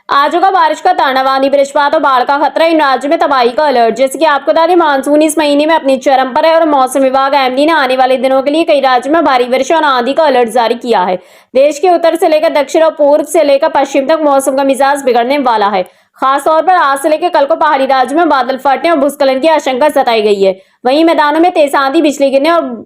आज होगा बारिश का तांडव, आंधी वृष्टिपात और बाढ़ का खतरा। इन राज्यों में तबाही का अलर्ट। जैसे कि आपको बता दें, मानसून इस महीने में अपनी चरम पर है और मौसम विभाग एमडी ने आने वाले दिनों के लिए कई राज्यों में भारी वर्षा और आंधी का अलर्ट जारी किया है। देश के उत्तर से लेकर दक्षिण और पूर्व से लेकर पश्चिम तक मौसम का मिजाज बिगड़ने वाला है। खासतौर पर आज से लेकर कल को पहाड़ी राज्यों में बादल फटने और भूस्खलन की आशंका जताई गई है। वहीं मैदानों में तेज आंधी, बिजली गिरने और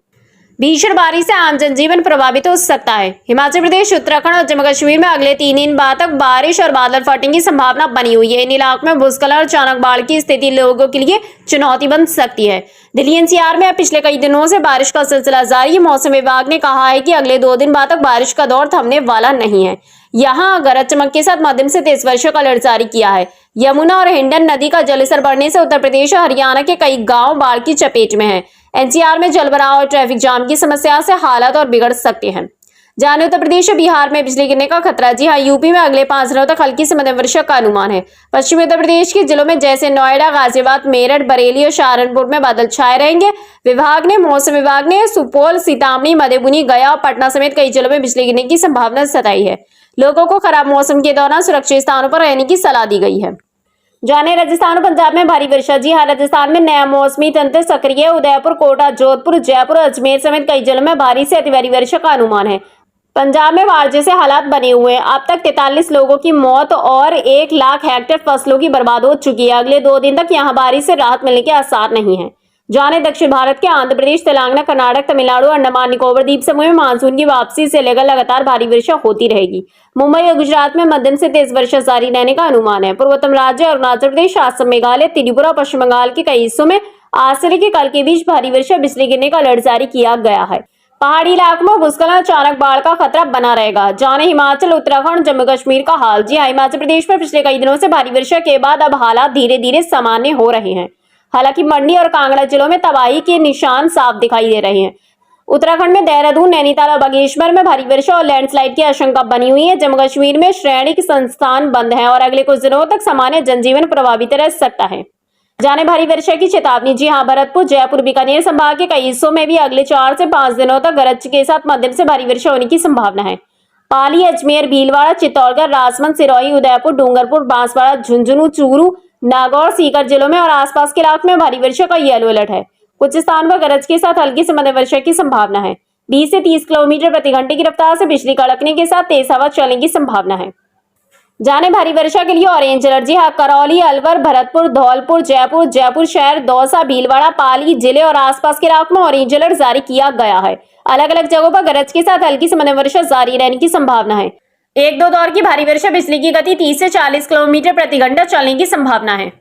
भीषण बारिश से आम जनजीवन प्रभावित हो सकता है। हिमाचल प्रदेश, उत्तराखंड और जम्मू कश्मीर में अगले 3 दिन बाद तक बारिश और बादल फटने की संभावना बनी हुई है। इन इलाकों में भूस्खलन और अचानक बाढ़ की स्थिति लोगों के लिए चुनौती बन सकती है। दिल्ली एनसीआर में पिछले कई दिनों से बारिश का सिलसिला जारी है। मौसम विभाग ने कहा है कि अगले 2 दिन बाद तक बारिश का दौर थमने वाला नहीं है। यहाँ गरज चमक के साथ मध्यम से तेज वर्षा का अलर्ट जारी किया है। यमुना और हिंडन नदी का जलस्तर बढ़ने से उत्तर प्रदेश और हरियाणा के कई गांव बाढ़ की चपेट में हैं। एनसीआर में जलभराव और ट्रैफिक जाम की समस्या से हालात और बिगड़ सकते हैं। जाने उत्तर प्रदेश और बिहार में बिजली गिरने का खतरा। जी हाँ, यूपी में अगले 5 दिनों तक हल्की से मध्यम वर्षा का अनुमान है। पश्चिमी उत्तर प्रदेश के जिलों में जैसे नोएडा, गाजियाबाद, मेरठ, बरेली और सहारनपुर में बादल छाए रहेंगे। मौसम विभाग ने सुपौल, सीतामढ़ी, मधुबनी, गया और पटना समेत कई जिलों में बिजली गिरने की संभावना जताई है। लोगों को खराब मौसम के दौरान सुरक्षित स्थानों पर रहने की सलाह दी गई है। जाने राजस्थान और पंजाब में भारी वर्षा। जी हाँ, राजस्थान में नया मौसमी तंत्र सक्रिय है। उदयपुर, कोटा, जोधपुर, जयपुर और अजमेर समेत कई जिलों में भारी से अति भारी वर्षा का अनुमान है। पंजाब में बाढ़ जैसे हालात बने हुए हैं। अब तक 43 लोगों की मौत और 1 लाख हेक्टेयर फसलों की बर्बाद हो चुकी है। अगले 2 दिन तक यहाँ बारिश से राहत मिलने के आसार नहीं है। जाने दक्षिण भारत के आंध्र प्रदेश, तेलंगाना, कर्नाटक, तमिलनाडु और अंडमान निकोबार द्वीप समूह में मानसून की वापसी से लेकर लगातार भारी वर्षा होती रहेगी। मुंबई और गुजरात में मध्यम से तेज वर्षा जारी रहने का अनुमान है। पूर्वोत्तर राज्य अरुणाचल प्रदेश, असम, मेघालय, त्रिपुरा और पश्चिम बंगाल के कई हिस्सों में आज से लेकर कल के बीच भारी वर्षा, बिजली गिरने का अलर्ट जारी किया गया है। पहाड़ी इलाकों में भूस्खलन, अचानक बाढ़ का खतरा बना रहेगा। जाने हिमाचल, उत्तराखंड, जम्मू कश्मीर का हाल। जी हाँ, हिमाचल प्रदेश में पिछले कई दिनों से भारी वर्षा के बाद अब हालात धीरे धीरे सामान्य हो रहे हैं। हालांकि मंडी और कांगड़ा जिलों में तबाही के निशान साफ दिखाई दे रहे हैं। उत्तराखंड में देहरादून, नैनीताल और बागेश्वर में भारी वर्षा और लैंडस्लाइड की आशंका बनी हुई है। जम्मू कश्मीर में शैक्षणिक संस्थान बंद हैं और अगले कुछ दिनों तक सामान्य जनजीवन प्रभावित रह सकता है। जाने भारी वर्षा की चेतावनी। जी हाँ, भरतपुर, जयपुर, बीकानेर संभाग के कई हिस्सों में भी अगले 4 से 5 दिनों तक गरज के साथ मध्यम से भारी वर्षा होने की संभावना है। पाली, अजमेर, भीलवाड़ा, चित्तौड़गढ़, राजसमंद, सिरोही, उदयपुर, डूंगरपुर, बांसवाड़ा, झुंझुनू, चूरू, नागौर, सीकर जिलों में और आसपास के इलाकों में भारी वर्षा का येलो अलर्ट है। कुछ स्थानों पर गरज के साथ हल्की से मध्यम वर्षा की संभावना है। 20 से 30 किलोमीटर प्रति घंटे की रफ्तार से बिजली कड़कने के साथ तेज हवा चलने की संभावना है। जाने भारी वर्षा के लिए ऑरेंज अलर्ट। जी हाँ, करौली, अलवर, भरतपुर, धौलपुर, जयपुर शहर, दौसा, भीलवाड़ा, पाली जिले और आसपास के इलाकों में ऑरेंज अलर्ट जारी किया गया है। अलग अलग जगहों पर गरज के साथ हल्की से मध्यम वर्षा जारी रहने की संभावना है। 1-2 दौर की भारी वर्षा, बिजली की गति 30 से 40 किलोमीटर प्रति घंटा चलने की संभावना है।